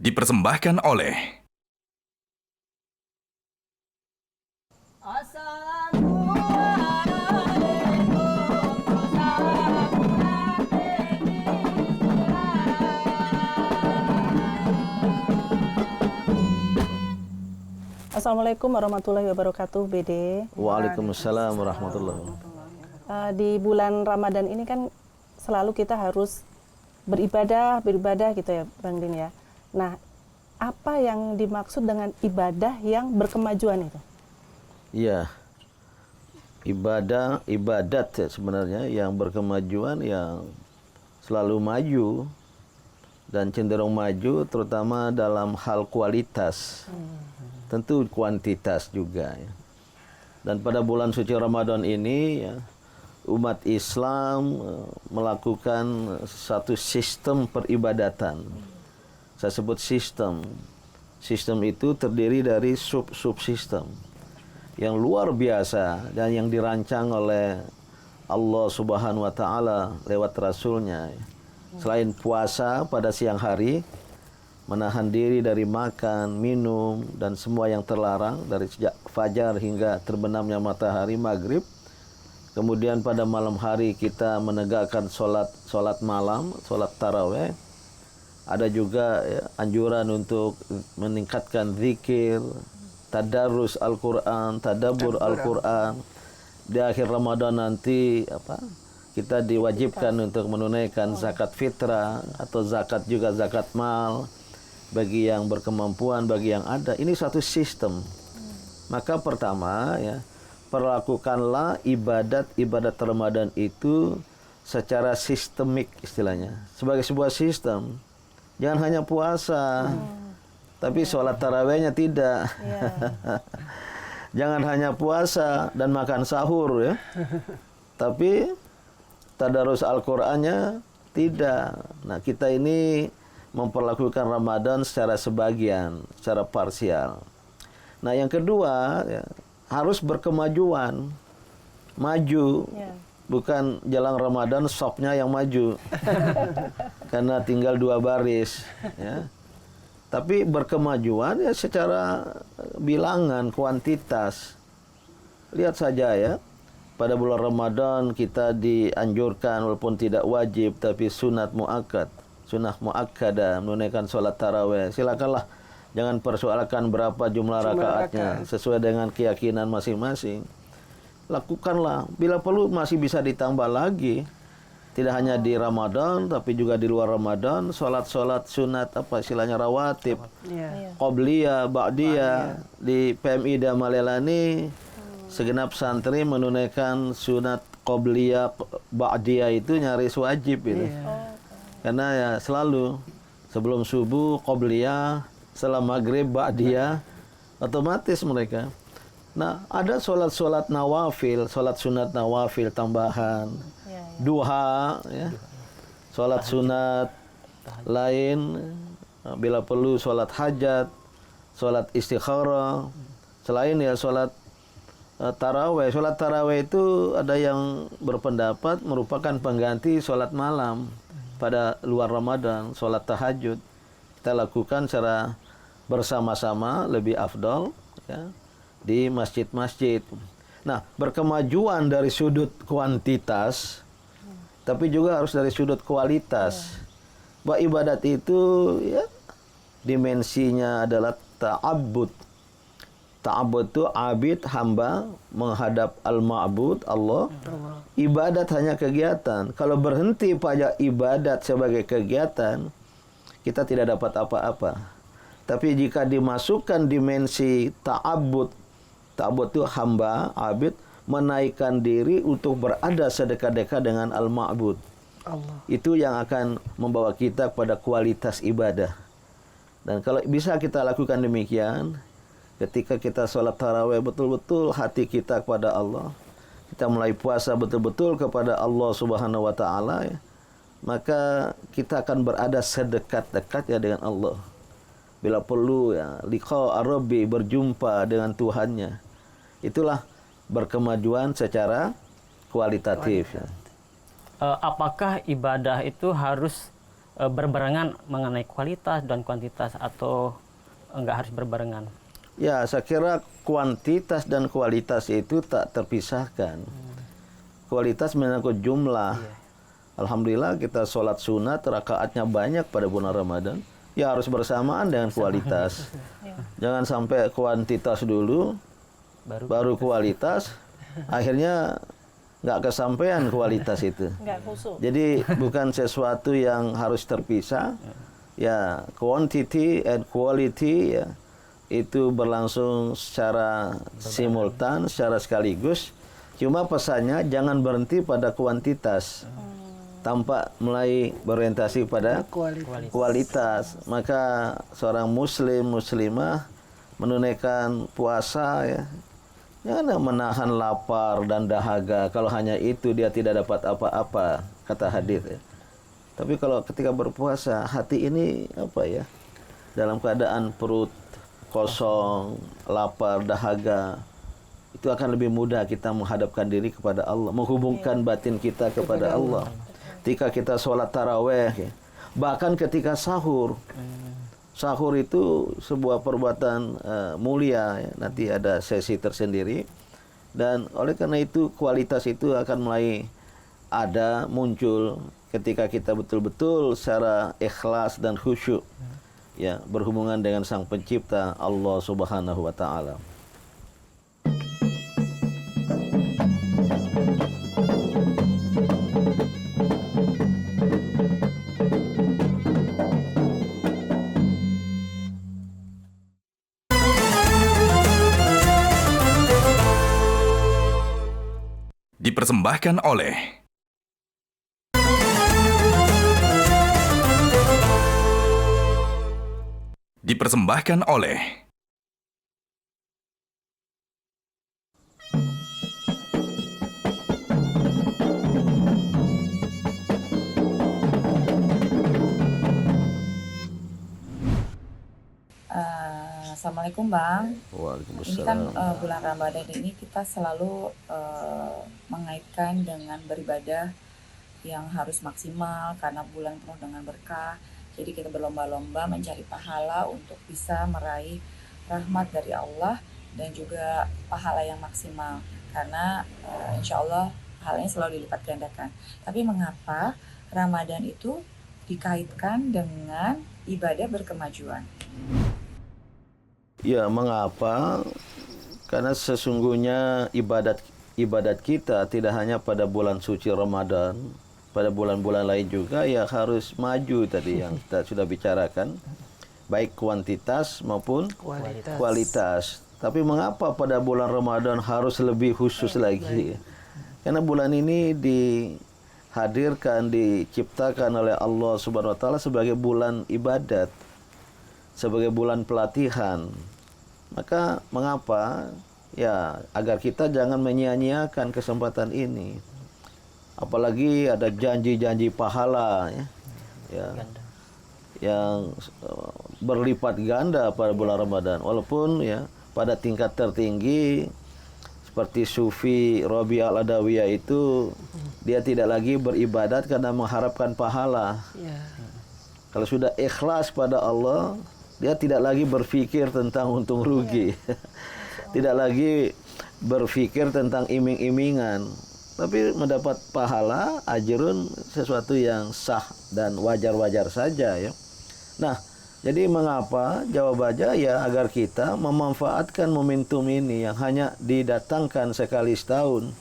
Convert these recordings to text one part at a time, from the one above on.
dipersembahkan oleh Assalamualaikum warahmatullahi wabarakatuh, BD. Waalaikumsalam warahmatullahi wabarakatuh. Di bulan Ramadan ini kan selalu kita harus beribadah gitu ya, Bang Din ya. Nah, apa yang dimaksud dengan ibadah yang berkemajuan itu? Iya, ibadat ya sebenarnya yang berkemajuan, yang selalu maju dan cenderung maju, terutama dalam hal kualitas. Tentu kuantitas juga ya. Dan pada bulan suci Ramadan ini ya, umat Islam melakukan satu sistem peribadatan. Saya sebut sistem. Sistem itu terdiri dari sub-subsistem yang luar biasa dan yang dirancang oleh Allah Subhanahu wa taala lewat rasulnya. Selain puasa pada siang hari, menahan diri dari makan, minum, dan semua yang terlarang dari sejak fajar hingga terbenamnya matahari maghrib. Kemudian pada malam hari kita menegakkan sholat malam, sholat taraweh. Ada juga ya, anjuran untuk meningkatkan zikir, tadarus Al-Quran, tadabbur Al-Quran. Di akhir Ramadan nanti kita diwajibkan untuk menunaikan zakat fitrah atau zakat juga zakat mal bagi yang berkemampuan, bagi yang ada. Ini satu sistem. Maka pertama ya, perlakukanlah ibadat Ramadan itu secara sistemik istilahnya, sebagai sebuah sistem. Jangan hanya puasa, tapi sholat tarawehnya tidak. Jangan hanya puasa dan makan sahur ya, tapi tadarus Al-Qur'annya tidak. Nah, kita ini memperlakukan Ramadan secara sebagian, secara parsial. Nah, yang kedua ya, harus berkemajuan, maju, bukan jelang Ramadan sopnya yang maju, karena tinggal 2 baris, ya. Tapi berkemajuan ya secara bilangan, kuantitas. Lihat saja ya, pada bulan Ramadan kita dianjurkan walaupun tidak wajib tapi sunat muakkad. Sunnah muakkadah, menunaikan sholat taraweh. Silakanlah, jangan persoalkan berapa jumlah rakaatnya, sesuai dengan keyakinan masing-masing. Lakukanlah, bila perlu masih bisa ditambah lagi. Tidak hanya di Ramadan, tapi juga di luar Ramadan, sholat-sholat sunat, istilahnya rawatib, qobliyah, ba'diyah. Di PMI Damalelani, segenap santri menunaikan sunat qobliyah, ba'diyah itu nyaris wajib itu. Karena ya selalu sebelum subuh qobliyah, setelah maghrib ba'diyah, otomatis mereka. Nah, ada sholat nawafil, sholat sunat nawafil tambahan, duha, ya, sholat sunat lain, bila perlu sholat hajat, sholat istikharah, selain ya sholat taraweh. Sholat taraweh itu ada yang berpendapat merupakan pengganti sholat malam. Pada luar Ramadan, sholat tahajud kita lakukan secara bersama-sama, lebih afdal ya, di masjid-masjid. Nah, berkemajuan dari sudut kuantitas, tapi juga harus dari sudut kualitas. Bahwa ibadat itu ya dimensinya adalah ta'abbud. Ta'abbud itu abid, hamba menghadap al-ma'bud, Allah. Ibadat hanya kegiatan. Kalau berhenti pada ibadat sebagai kegiatan, kita tidak dapat apa-apa. Tapi jika dimasukkan dimensi ta'abbud, ta'abbud itu hamba, abid, menaikkan diri untuk berada sedekat-dekat dengan al-ma'bud. Itu yang akan membawa kita pada kualitas ibadah. Dan kalau bisa kita lakukan demikian, ketika kita sholat taraweh betul-betul hati kita kepada Allah, kita mulai puasa betul-betul kepada Allah Subhanahu wa taala ya, maka kita akan berada sedekat-dekatnya dengan Allah. Bila perlu ya, liqa ar-rabbi, berjumpa dengan Tuhannya. Itulah berkemajuan secara kualitatif ya. Apakah ibadah itu harus berbarengan mengenai kualitas dan kuantitas atau enggak harus berbarengan? Ya, saya kira kuantitas dan kualitas itu tak terpisahkan. Kualitas menyangkut jumlah. Alhamdulillah kita sholat sunat rakaatnya banyak pada bulan Ramadan. Ya harus bersamaan dengan kualitas. Jangan sampai kuantitas dulu, baru kualitas. Akhirnya nggak kesampaian kualitas itu. Nggak khusyuk. Jadi bukan sesuatu yang harus terpisah. Ya, quantity and quality ya itu berlangsung secara simultan, secara sekaligus. Cuma pesannya jangan berhenti pada kuantitas. Tanpa mulai berorientasi pada kualitas. Maka seorang muslim, muslimah menunaikan puasa ya. Jangan menahan lapar dan dahaga. Kalau hanya itu dia tidak dapat apa-apa, kata hadis ya. Tapi kalau ketika berpuasa, hati ini apa ya? Dalam keadaan perut kosong, lapar, dahaga, itu akan lebih mudah kita menghadapkan diri kepada Allah, menghubungkan batin kita kepada Allah. Ketika kita sholat taraweh, ya. Bahkan ketika sahur. Sahur itu sebuah perbuatan mulia, ya. Nanti ada sesi tersendiri. Dan oleh karena itu kualitas itu akan mulai ada, muncul ketika kita betul-betul secara ikhlas dan khusyuk ya berhubungan dengan Sang Pencipta Allah Subhanahu wa taala. Dipersembahkan oleh Assalamualaikum Bang. Ini kan Waalaikumsalam. bulan Ramadan ini kita selalu mengaitkan dengan beribadah yang harus maksimal karena bulan penuh dengan berkah. Jadi kita berlomba-lomba mencari pahala untuk bisa meraih rahmat dari Allah dan juga pahala yang maksimal. Karena insya Allah pahalanya selalu dilipat gandakan. Tapi mengapa Ramadan itu dikaitkan dengan ibadah berkemajuan? Ya, mengapa? Karena sesungguhnya ibadat kita tidak hanya pada bulan suci Ramadan, pada bulan-bulan lain juga ya harus maju tadi yang kita sudah bicarakan, baik kuantitas maupun kualitas. Tapi mengapa pada bulan Ramadan harus lebih khusus lagi? Karena bulan ini dihadirkan, diciptakan oleh Allah Subhanahu wa taala sebagai bulan ibadat, sebagai bulan pelatihan. Maka mengapa? Ya, agar kita jangan menyia-nyiakan kesempatan ini. Apalagi ada janji-janji pahala ya, yang berlipat ganda pada bulan Ramadan. Walaupun ya pada tingkat tertinggi seperti Sufi Rabi al-Adawiyah itu dia tidak lagi beribadat karena mengharapkan pahala. Kalau sudah ikhlas pada Allah, dia tidak lagi berpikir tentang untung rugi. Tidak lagi berpikir tentang iming-imingan, tapi mendapat pahala, ajrun, sesuatu yang sah dan wajar-wajar saja ya. Nah, jadi mengapa? Jawabannya ya agar kita memanfaatkan momentum ini yang hanya didatangkan sekali setahun.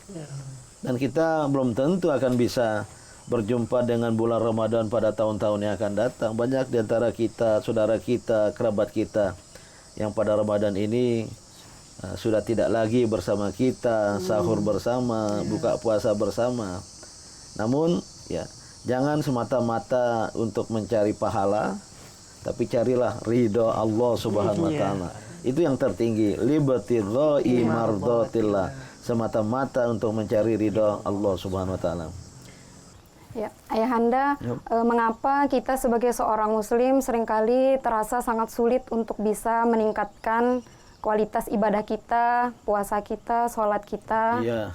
Dan kita belum tentu akan bisa berjumpa dengan bulan Ramadan pada tahun-tahun yang akan datang. Banyak di antara kita, saudara kita, kerabat kita yang pada Ramadan ini sudah tidak lagi bersama kita, sahur bersama, buka puasa bersama. Namun ya jangan semata-mata untuk mencari pahala, tapi carilah ridho Allah Subhanahu wa taala. Itu yang tertinggi, libtigha'i mardatillah, semata-mata untuk mencari ridho Allah Subhanahu wa taala. Ya, Ayahanda, mengapa kita sebagai seorang muslim seringkali terasa sangat sulit untuk bisa meningkatkan kualitas ibadah kita, puasa kita, sholat kita? Iya.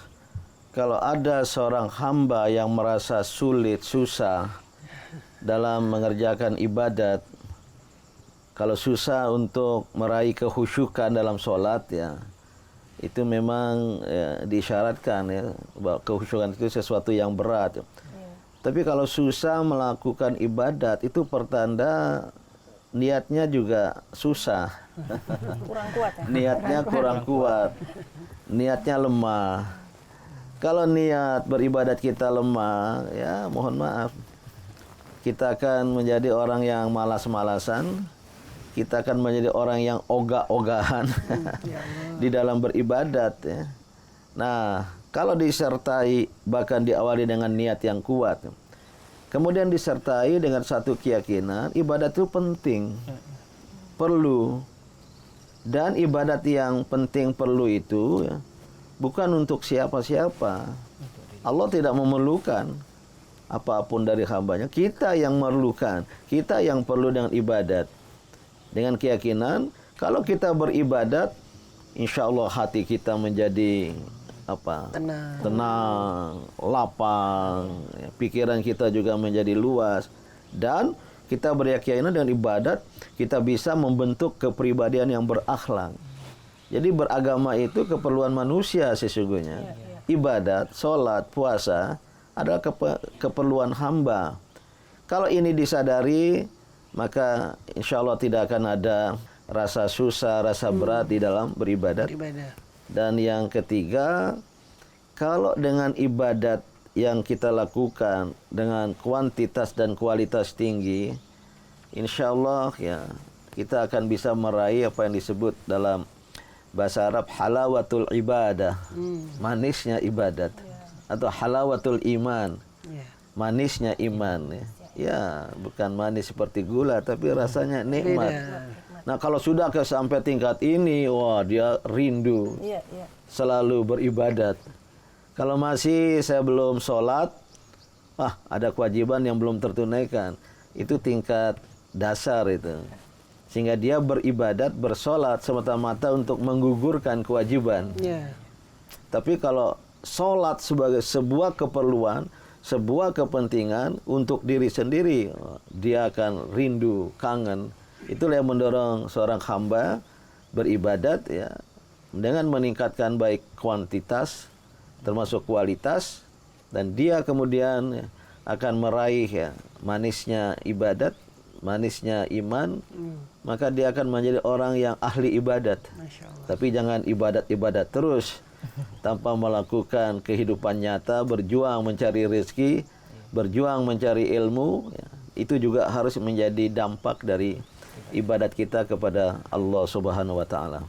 Kalau ada seorang hamba yang merasa sulit, susah, dalam mengerjakan ibadat, kalau susah untuk meraih kekhusyukan dalam sholat ya, itu memang diisyaratkan ya, bahwa kekhusyukan itu sesuatu yang berat. Tapi kalau susah melakukan ibadat, itu pertanda niatnya juga susah. Kurang kuat ya. Niatnya kurang kuat. Niatnya lemah. Kalau niat beribadat kita lemah, ya mohon maaf. Kita akan menjadi orang yang malas-malasan. Kita akan menjadi orang yang ogah-ogahan di dalam beribadat ya. Nah, kalau disertai bahkan diawali dengan niat yang kuat, kemudian disertai dengan satu keyakinan, ibadat itu penting, perlu. Dan ibadat yang penting perlu itu ya, bukan untuk siapa-siapa. Allah tidak memerlukan apapun dari hambanya. Kita yang memerlukan, kita yang perlu dengan ibadat. Dengan keyakinan, kalau kita beribadat, insya Allah hati kita menjadi tenang, lapang, ya, pikiran kita juga menjadi luas, dan kita berkeyakinan dengan ibadat kita bisa membentuk kepribadian yang berakhlak. Jadi beragama itu keperluan manusia sesungguhnya. Ibadat, sholat, puasa adalah keperluan hamba. Kalau ini disadari, maka insya Allah tidak akan ada rasa susah, rasa berat di dalam beribadat. Dan yang ketiga, kalau dengan ibadat yang kita lakukan dengan kuantitas dan kualitas tinggi, insya Allah ya kita akan bisa meraih apa yang disebut dalam bahasa Arab halawatul ibadah, manisnya ibadat, atau halawatul iman, manisnya iman. Ya, bukan manis seperti gula, tapi rasanya nikmat. Nah, kalau sudah sampai tingkat ini, wah dia rindu selalu beribadat. Kalau masih saya belum sholat, ada kewajiban yang belum tertunaikan. Itu tingkat dasar itu. Sehingga dia beribadat, bersolat semata-mata untuk menggugurkan kewajiban. Tapi kalau sholat sebagai sebuah keperluan, sebuah kepentingan untuk diri sendiri, dia akan rindu, kangen. Itulah yang mendorong seorang hamba beribadat ya, dengan meningkatkan baik kuantitas termasuk kualitas, dan dia kemudian akan meraih ya manisnya ibadat, manisnya iman, maka dia akan menjadi orang yang ahli ibadat. Tapi jangan ibadat-ibadat terus tanpa melakukan kehidupan nyata, berjuang mencari rezeki, berjuang mencari ilmu ya. Itu juga harus menjadi dampak dari ibadat kita kepada Allah Subhanahu wa taala.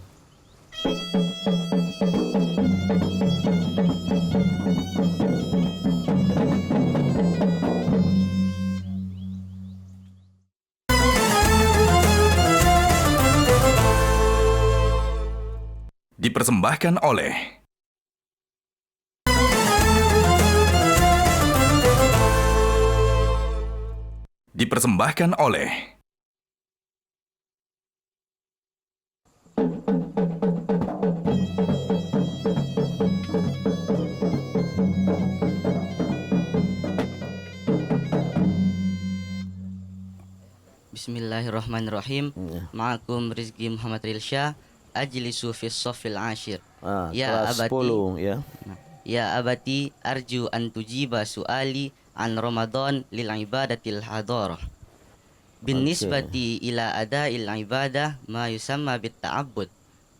Dipersembahkan oleh Bismillahirrahmanirrahim. Ma'akum Rizki Muhammad Rilsyah, ajlisu fis safil ashir. Ya kelas abati 10 ya. Ya abati arju an tujiba su'ali an Ramadan lil ibadatil hadarah. Bin nisbati ila ada'il ibadah ma yusamma bit ta'abbud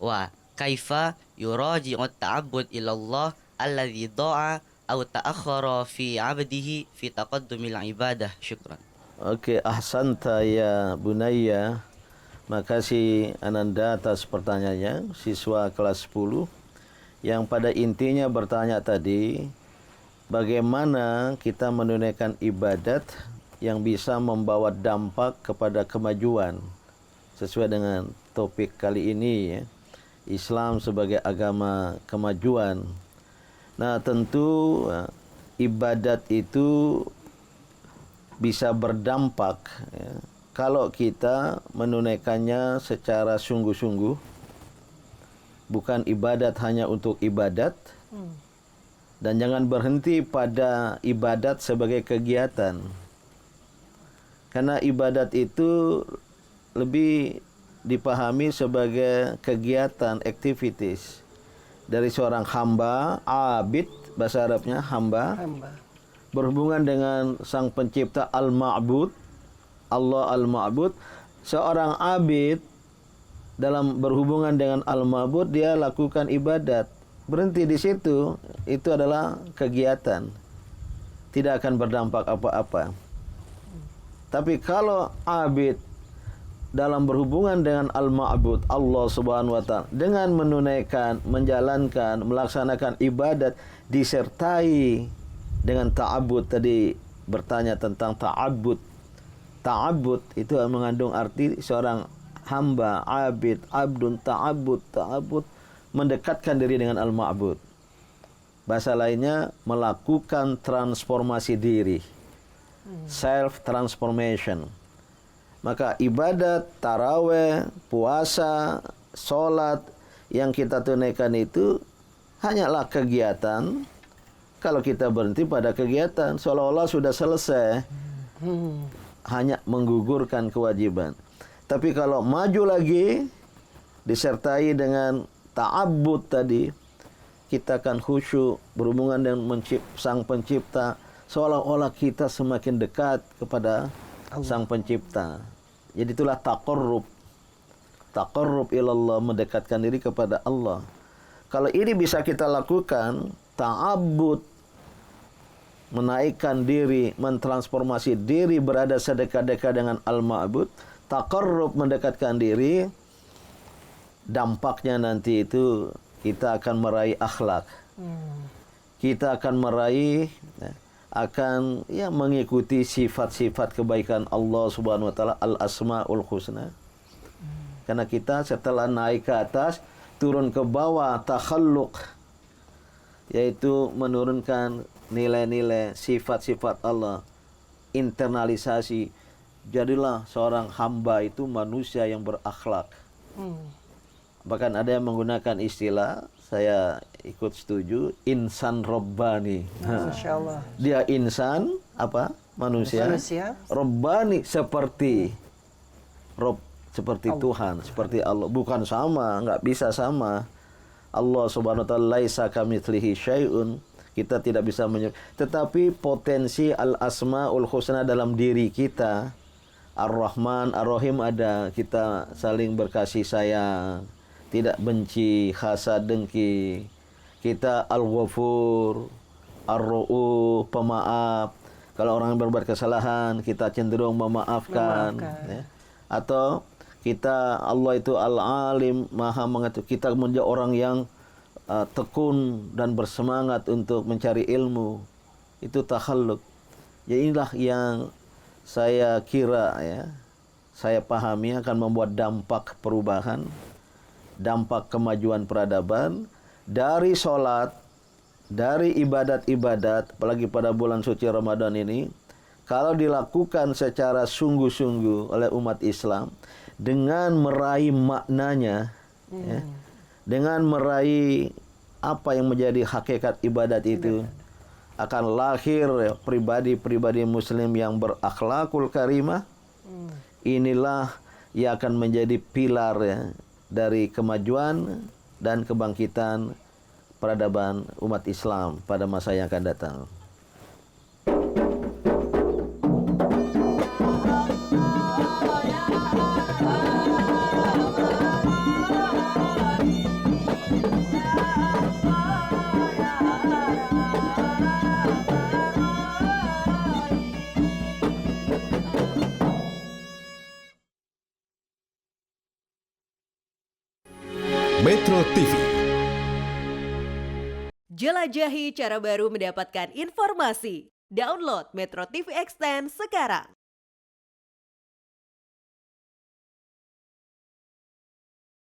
wa kaifa yuraji'u ta'abbud ila Allah alladhi da'a aw ta'akhkhara fi 'abdihi fi taqaddumil ibadah. Syukran. Oke, ahsanta ya bunayya. Makasih Ananda atas pertanyaannya, siswa kelas 10 yang pada intinya bertanya tadi, bagaimana kita menunaikan ibadat yang bisa membawa dampak kepada kemajuan sesuai dengan topik kali ini ya, Islam sebagai agama kemajuan. Nah, tentu ibadat itu bisa berdampak ya, kalau kita menunaikannya secara sungguh-sungguh, bukan ibadat hanya untuk ibadat, dan jangan berhenti pada ibadat sebagai kegiatan. Karena ibadat itu lebih dipahami sebagai kegiatan, activities dari seorang hamba, abid, bahasa Arabnya hamba, berhubungan dengan sang pencipta al-ma'bud, Allah al-ma'bud. Seorang abid dalam berhubungan dengan al-ma'bud, dia lakukan ibadat. Berhenti di situ, itu adalah kegiatan. Tidak akan berdampak apa-apa. Tapi kalau abid dalam berhubungan dengan al-ma'bud, Allah Subhanahu wa taala, dengan menunaikan, menjalankan, melaksanakan ibadat disertai dengan ta'abbud, tadi bertanya tentang ta'abbud. Ta'abbud itu mengandung arti seorang hamba, abid, abdun, ta'abbud mendekatkan diri dengan al-ma'bud. Bahasa lainnya melakukan transformasi diri. Self transformation. Maka ibadat, taraweh, puasa, sholat yang kita tunaikan itu hanyalah kegiatan. Kalau kita berhenti pada kegiatan, seolah-olah sudah selesai. Hanya menggugurkan kewajiban. Tapi kalau maju lagi, disertai dengan ta'abbud tadi, kita akan khusyuk, berhubungan dengan sang pencipta, seolah-olah kita semakin dekat kepada sang pencipta. Jadi itulah taqarrub. Taqarrub ilallah, mendekatkan diri kepada Allah. Kalau ini bisa kita lakukan, ta'abbud, menaikkan diri, mentransformasi diri, berada sedekat-dekat dengan al-ma'bud, taqarrub, mendekatkan diri, dampaknya nanti itu kita akan meraih akhlak. Kita akan meraih, akan mengikuti sifat-sifat kebaikan Allah Subhanahu wa taala, al-asmaul husna. Karena kita setelah naik ke atas, turun ke bawah, takhalluq, yaitu menurunkan nilai-nilai sifat-sifat Allah, internalisasi. Jadilah seorang hamba itu manusia yang berakhlak. Bahkan ada yang menggunakan istilah, saya ikut setuju, insan robbani. Masya Allah. Dia insan, apa? Manusia. Robbani, seperti Rob, seperti Allah. Tuhan, seperti Allah. Bukan sama, nggak bisa sama. Allah Subhanahu wa taala laisa kamitslihi syai'un. Kita tidak bisa tetapi potensi al-asmaul husna dalam diri kita, Ar-Rahman, Ar-Rahim ada, kita saling berkasih sayang, tidak benci, hasad, dengki. Kita Al-Ghafur, Ar-Ra'uf, pemaaf. Kalau orang berbuat kesalahan, kita cenderung memaafkan. Ya. Atau kita, Allah itu Al-Alim, Maha mengetahui. Kita menjadi orang yang tekun dan bersemangat untuk mencari ilmu. Itu takhalluq. Ya, inilah yang saya kira, ya, saya pahami akan membuat dampak perubahan, dampak kemajuan peradaban dari sholat, dari ibadat-ibadat, apalagi pada bulan suci Ramadan ini, kalau dilakukan secara sungguh-sungguh oleh umat Islam, dengan meraih maknanya, ya, dengan meraih apa yang menjadi hakikat ibadat itu, akan lahir pribadi-pribadi muslim yang berakhlakul karimah. Inilah yang akan menjadi pilar, ya, dari kemajuan dan kebangkitan peradaban umat Islam pada masa yang akan datang. Metro TV. Jelajahi cara baru mendapatkan informasi. Download Metro TV Extend sekarang.